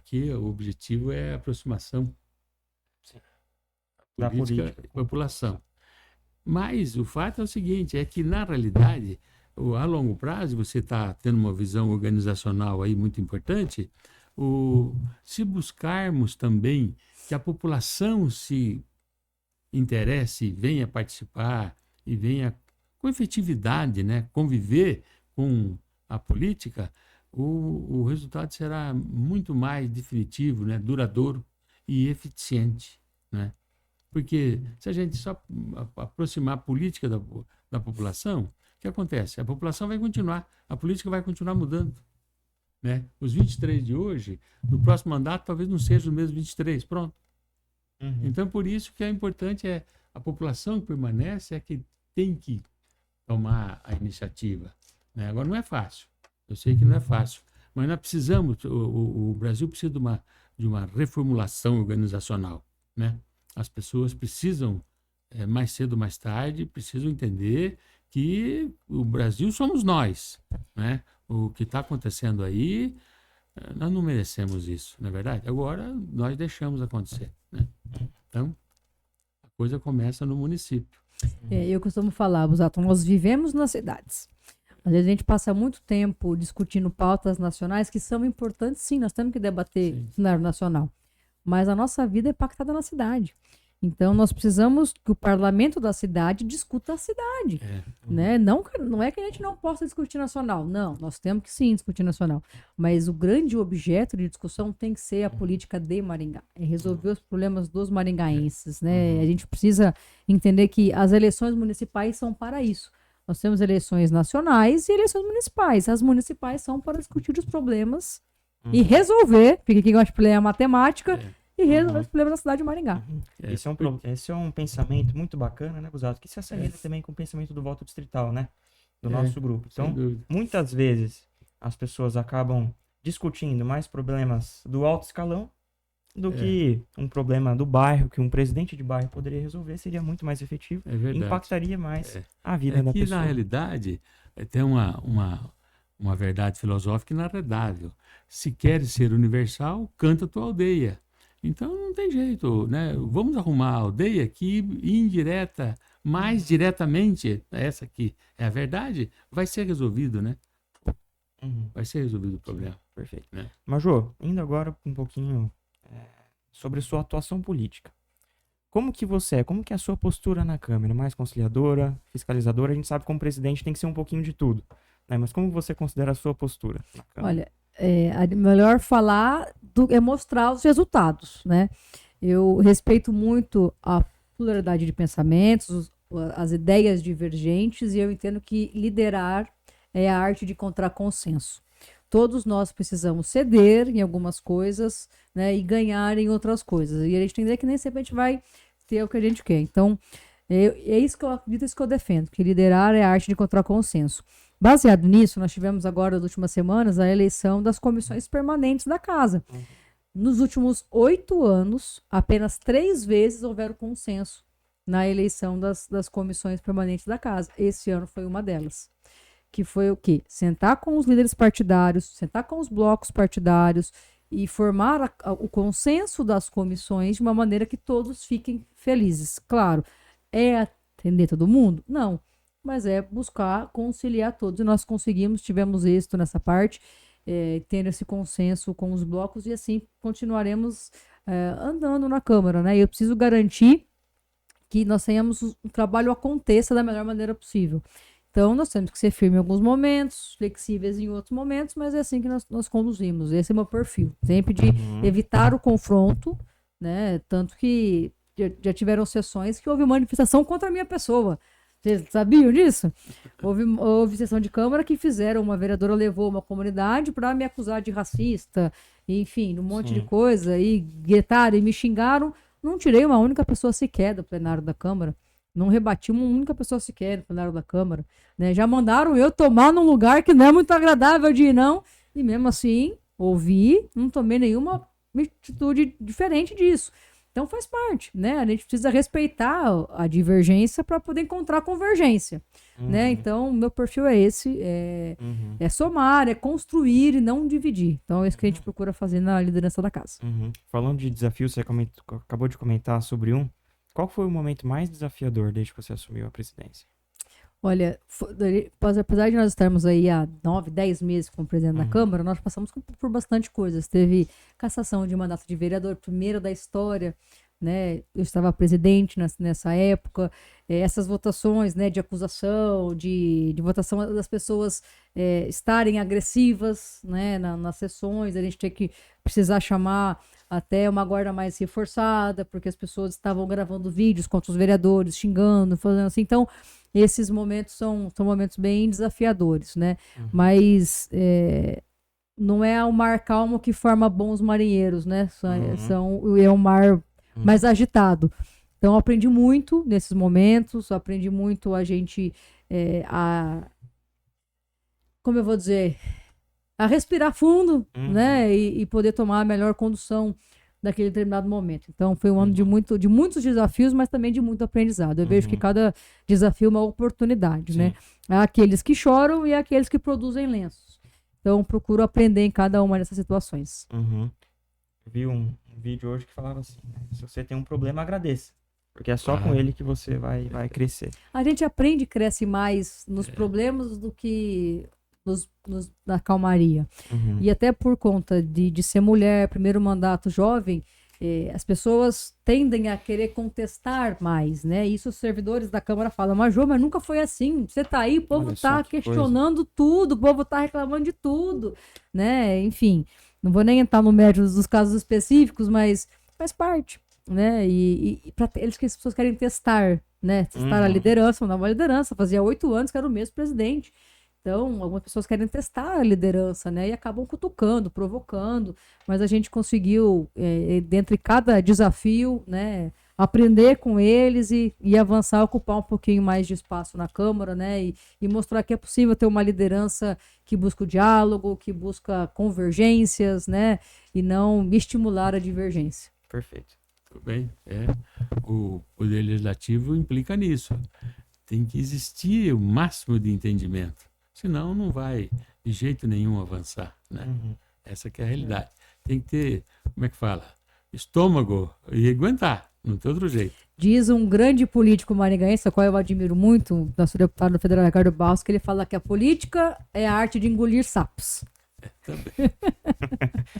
que o objetivo é a aproximação da política da população. Mas o fato é o seguinte, é que, na realidade, a longo prazo, você está tendo uma visão organizacional aí muito importante, se buscarmos também que a população se interesse, venha participar e venha com efetividade, né, conviver com a política, o resultado será muito mais definitivo, né, duradouro e eficiente, né? Porque se a gente só aproximar a política da população, o que acontece? A população vai continuar, a política vai continuar mudando, né? Os 23 de hoje, no próximo mandato, talvez não sejam os mesmos 23, pronto. Então, por isso que é importante a população que permanece é que tem que tomar a iniciativa, né? Agora, não é fácil, eu sei que não é fácil, mas nós precisamos, o Brasil precisa de uma reformulação organizacional, né? As pessoas precisam, mais cedo ou mais tarde, precisam entender que o Brasil somos nós, né? O que está acontecendo aí, nós não merecemos isso, não é verdade? Agora, nós deixamos acontecer, né? Então, a coisa começa no município. Eu costumo falar, Busato, nós vivemos nas cidades. Às vezes a gente passa muito tempo discutindo pautas nacionais que são importantes, sim, nós temos que debater no cenário nacional. Mas a nossa vida é pactada na cidade. Então, nós precisamos que o parlamento da cidade discuta a cidade. Né? Não é que a gente não possa discutir nacional. Não, nós temos que sim discutir nacional. Mas o grande objeto de discussão tem que ser a política de Maringá. É resolver os problemas dos maringaenses. Né? A gente precisa entender que as eleições municipais são para isso. Nós temos eleições nacionais e eleições municipais. As municipais são para discutir os problemas e resolver, porque quem gosta de ler a matemática, e resolver os problemas da cidade de Maringá. Esse é um pensamento muito bacana, né, Busato? Que se assemelha também com o pensamento do voto distrital, né? Do nosso grupo. Então, muitas vezes, as pessoas acabam discutindo mais problemas do alto escalão do que um problema do bairro, que um presidente de bairro poderia resolver, seria muito mais efetivo, impactaria mais a vida da pessoa. Na realidade, tem uma verdade filosófica inarredável. Se queres ser universal, canta tua aldeia. Então não tem jeito, né? Vamos arrumar a aldeia que indireta, mais diretamente, essa aqui é a verdade, vai ser resolvido, né? Vai ser resolvido o problema. Perfeito. Né? Major, indo agora um pouquinho sobre sua atuação política. Como que é a sua postura na Câmara? Mais conciliadora, fiscalizadora? A gente sabe que como presidente tem que ser um pouquinho de tudo, né? Mas como você considera a sua postura na Câmara? Olha, melhor falar é mostrar os resultados, né? Eu respeito muito a pluralidade de pensamentos, as ideias divergentes, e eu entendo que liderar é a arte de encontrar consenso. Todos nós precisamos ceder em algumas coisas, né, e ganhar em outras coisas. E a gente entender que nem sempre a gente vai ter o que a gente quer. Então, é isso que eu acredito, isso que eu defendo, que liderar é a arte de encontrar consenso. Baseado nisso, nós tivemos agora, nas últimas semanas, a eleição das comissões permanentes da casa. Nos últimos 8 anos, apenas 3 vezes houveram consenso na eleição das comissões permanentes da casa. Esse ano foi uma delas. Que foi o quê? Sentar com os líderes partidários, sentar com os blocos partidários e formar o consenso das comissões de uma maneira que todos fiquem felizes. Claro, é atender todo mundo? Não, mas é buscar conciliar todos. E nós conseguimos, tivemos êxito nessa parte, tendo esse consenso com os blocos, e assim continuaremos andando na Câmara, né? E eu preciso garantir que nós tenhamos o trabalho aconteça da melhor maneira possível. Então, nós temos que ser firmes em alguns momentos, flexíveis em outros momentos, mas é assim que nós conduzimos. Esse é o meu perfil. Sempre de evitar o confronto, né? Tanto que já tiveram sessões que houve manifestação contra a minha pessoa. Vocês sabiam disso? Houve sessão de Câmara que fizeram, uma vereadora levou uma comunidade para me acusar de racista, enfim, um monte de coisa, e gritaram e me xingaram. Não tirei uma única pessoa sequer do plenário da Câmara. Não rebati uma única pessoa sequer no plenário da Câmara, né? Já mandaram eu tomar num lugar que não é muito agradável de ir, não. E mesmo assim, ouvi, não tomei nenhuma atitude diferente disso. Então faz parte, né? A gente precisa respeitar a divergência para poder encontrar convergência, né? Então, meu perfil é esse, é somar, é construir e não dividir. Então é isso que a gente procura fazer na liderança da casa. Falando de desafios, você acabou de comentar sobre um. Qual foi o momento mais desafiador desde que você assumiu a presidência? Olha, apesar de nós estarmos aí há 9, 10 meses como presidente da Câmara, nós passamos por bastante coisas. Teve cassação de mandato de vereador, primeiro da história, né? Eu estava presidente nessa época. Essas votações, né, de acusação, de votação das pessoas estarem agressivas, né, nas sessões, a gente tem que precisar chamar até uma guarda mais reforçada, porque as pessoas estavam gravando vídeos contra os vereadores, xingando, fazendo assim. Então, esses momentos são momentos bem desafiadores, né? Mas não é o mar calmo que forma bons marinheiros, né? É um mar mais agitado. Então, eu aprendi muito nesses momentos, aprendi muito a gente como eu vou dizer, a respirar fundo, né? E poder tomar a melhor condução daquele determinado momento. Então, foi um ano de muitos desafios, mas também de muito aprendizado. Eu vejo que cada desafio é uma oportunidade, né? Há aqueles que choram e há aqueles que produzem lenços. Então, procuro aprender em cada uma dessas situações. Eu vi um vídeo hoje que falava assim, né? Se você tem um problema, agradeça. Porque é só com ele que você vai crescer. A gente aprende e cresce mais nos problemas do que na calmaria. E até por conta de ser mulher, primeiro mandato jovem, as pessoas tendem a querer contestar mais, né? Isso os servidores da Câmara falam, mas nunca foi assim. Você tá aí, o povo tá questionando tudo, o povo tá reclamando de tudo, né? Enfim, não vou nem entrar no mérito dos casos específicos, mas faz parte, né? E para eles que as pessoas querem testar, né? Testar a liderança, uma nova liderança. Fazia 8 anos que era o mesmo presidente. Então, algumas pessoas querem testar a liderança, né? E acabam cutucando, provocando. Mas a gente conseguiu, dentre cada desafio, né? aprender com eles e avançar, ocupar um pouquinho mais de espaço na Câmara, né? E mostrar que é possível ter uma liderança que busca o diálogo, que busca convergências, né? E não estimular a divergência. Perfeito. Tudo bem. O Poder Legislativo implica nisso. Tem que existir o máximo de entendimento. Senão não vai de jeito nenhum avançar, né? Essa que é a realidade. Tem que ter, como é que fala? Estômago e aguentar. Não tem outro jeito. Diz um grande político maringaense, a qual eu admiro muito, nosso deputado federal Ricardo Barros, que ele fala que a política é a arte de engolir sapos. Também.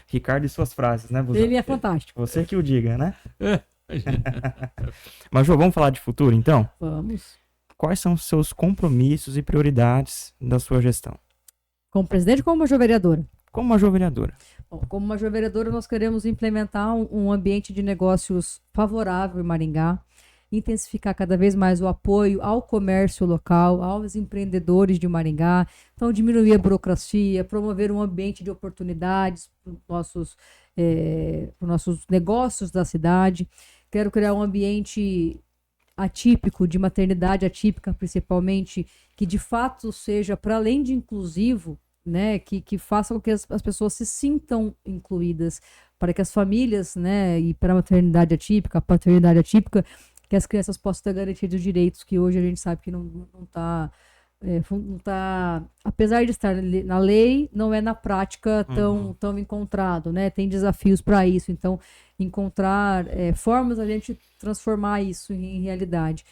Ricardo e suas frases, né, Buzato? Ele é fantástico. Você que o diga, né? Majô, vamos falar de futuro, então? Vamos. Quais são os seus compromissos e prioridades da sua gestão? Como presidente ou como major vereadora? Como major vereadora. Bom, como major vereadora, nós queremos implementar um ambiente de negócios favorável em Maringá, intensificar cada vez mais o apoio ao comércio local, aos empreendedores de Maringá, então diminuir a burocracia, promover um ambiente de oportunidades para os nossos negócios da cidade. Quero criar um ambiente atípico, de maternidade atípica principalmente, que de fato seja, para além de inclusivo, né, que faça com que as pessoas se sintam incluídas, para que as famílias, né, e para a maternidade atípica, a paternidade atípica, que as crianças possam ter garantidos direitos que hoje a gente sabe que não está, apesar de estar na lei, não é na prática tão encontrado, né? Tem desafios para isso, então encontrar formas a gente transformar isso em realidade.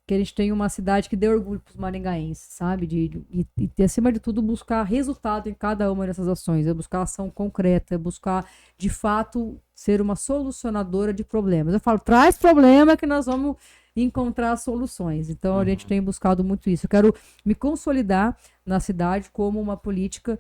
Que a gente tenha uma cidade que dê orgulho para os maringaenses, sabe? E acima de tudo, buscar resultado em cada uma dessas ações, buscar ação concreta, buscar, de fato, ser uma solucionadora de problemas. Eu falo, traz problema que nós vamos encontrar soluções. Então, a gente tem buscado muito isso. Eu quero me consolidar na cidade como uma política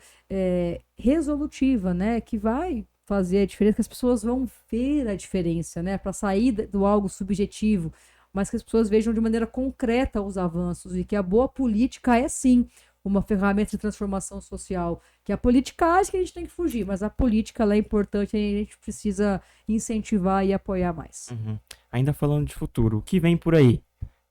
resolutiva, né? Que vai fazer a diferença, que as pessoas vão ver a diferença, né? Para sair do algo subjetivo, mas que as pessoas vejam de maneira concreta os avanços e que a boa política é, sim, uma ferramenta de transformação social, que a politicagem que a gente tem que fugir, mas a política ela é importante e a gente precisa incentivar e apoiar mais. Ainda falando de futuro, o que vem por aí?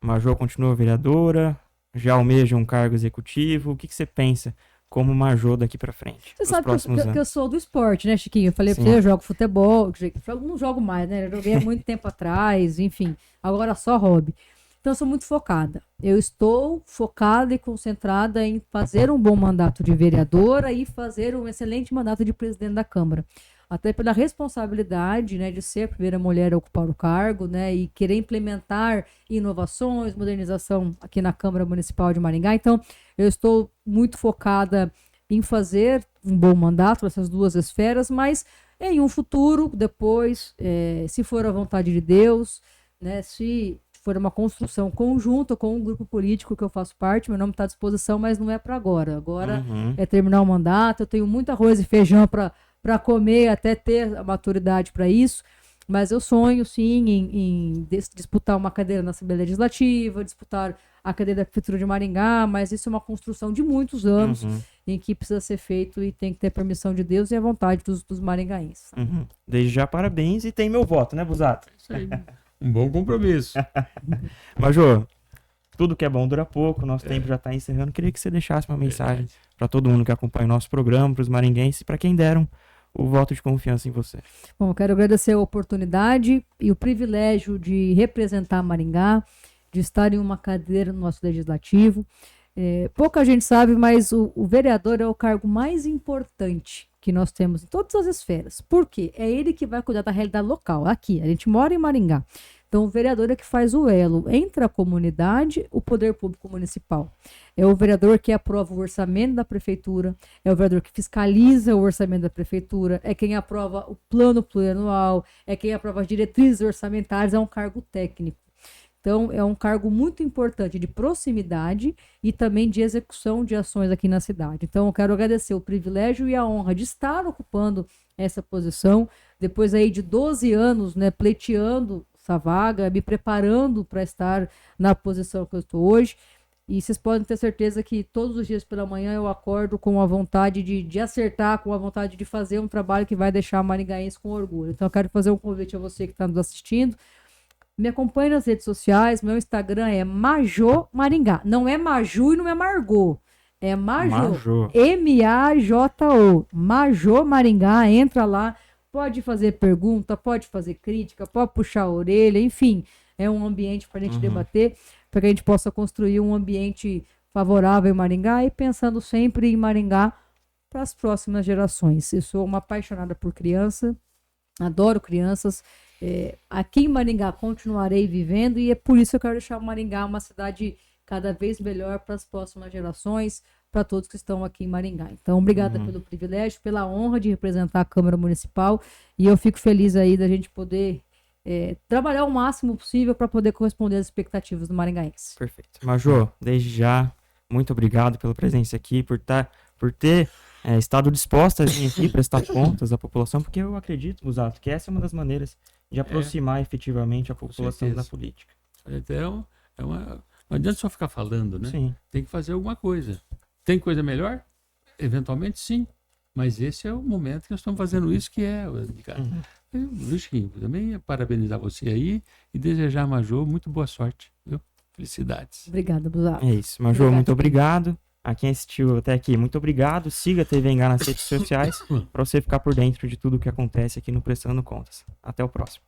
Major continua vereadora, já almeja um cargo executivo, o que você pensa como major daqui pra frente? Você sabe que eu sou do esporte, né, Chiquinho? Eu falei pra você, eu jogo futebol, não jogo mais, né? Eu joguei há muito tempo atrás, enfim, agora só hobby. Então eu sou muito focada. Eu estou focada e concentrada em fazer um bom mandato de vereadora e fazer um excelente mandato de presidente da Câmara. Até pela responsabilidade, né, de ser a primeira mulher a ocupar o cargo, né, e querer implementar inovações, modernização aqui na Câmara Municipal de Maringá. Então, eu estou muito focada em fazer um bom mandato nessas duas esferas, mas em um futuro, depois, se for a vontade de Deus, né, se for uma construção conjunta com um grupo político que eu faço parte, meu nome está à disposição, mas não é para agora. Agora é terminar o mandato, eu tenho muito arroz e feijão para comer, até ter a maturidade para isso, mas eu sonho, sim, em disputar uma cadeira na Assembleia Legislativa, disputar a cadeira da Prefeitura de Maringá, mas isso é uma construção de muitos anos em que precisa ser feito e tem que ter permissão de Deus e a vontade dos maringaenses. Desde já, parabéns e tem meu voto, né, Buzato? Isso aí, um bom compromisso. Major, tudo que é bom dura pouco, nosso tempo já está encerrando. Queria que você deixasse uma mensagem para todo mundo que acompanha o nosso programa, para os maringuenses e para quem deram o voto de confiança em você. Bom, eu quero agradecer a oportunidade e o privilégio de representar Maringá, de estar em uma cadeira no nosso legislativo. Pouca gente sabe, mas o vereador é o cargo mais importante que nós temos em todas as esferas. Por quê? É ele que vai cuidar da realidade local, aqui. A gente mora em Maringá. Então, o vereador é que faz o elo entre a comunidade e o poder público municipal. É o vereador que aprova o orçamento da prefeitura, é o vereador que fiscaliza o orçamento da prefeitura, é quem aprova o plano plurianual, é quem aprova as diretrizes orçamentárias, é um cargo técnico. Então, é um cargo muito importante de proximidade e também de execução de ações aqui na cidade. Então, eu quero agradecer o privilégio e a honra de estar ocupando essa posição, depois aí de 12 anos, né, pleiteando essa vaga, me preparando para estar na posição que eu estou hoje. E vocês podem ter certeza que todos os dias pela manhã eu acordo com a vontade de acertar, com a vontade de fazer um trabalho que vai deixar a maringaense com orgulho. Então, eu quero fazer um convite a você que está nos assistindo. Me acompanhe nas redes sociais. Meu Instagram é Majô Maringá. Não é Maju e não é Margot. É Majô. M-A-J-O. Majô Maringá. Entra lá. Pode fazer pergunta, pode fazer crítica, pode puxar a orelha. Enfim, é um ambiente para a gente debater, para que a gente possa construir um ambiente favorável em Maringá e pensando sempre em Maringá para as próximas gerações. Eu sou uma apaixonada por criança, adoro crianças. Aqui em Maringá continuarei vivendo e é por isso que eu quero deixar Maringá uma cidade cada vez melhor para as próximas gerações, para todos que estão aqui em Maringá. Então, obrigada pelo privilégio, pela honra de representar a Câmara Municipal e eu fico feliz aí da gente poder trabalhar o máximo possível para poder corresponder às expectativas do maringaense. Perfeito. Majô, desde já, muito obrigado pela presença aqui, por ter estado disposta a vir aqui prestar contas à população, porque eu acredito, Busato, que essa é uma das maneiras de aproximar efetivamente a população da política. Então, não adianta só ficar falando, né? Sim. Tem que fazer alguma coisa. Tem coisa melhor? Eventualmente, sim. Mas esse é o momento que nós estamos fazendo isso, que é... Luizinho, também parabenizar você aí e desejar a Majô muito boa sorte, viu? Felicidades. Obrigada, Busato. É isso. Majô, muito obrigado. A quem assistiu até aqui, muito obrigado. Siga a TV Engá nas redes sociais para você ficar por dentro de tudo que acontece aqui no Prestando Contas. Até o próximo.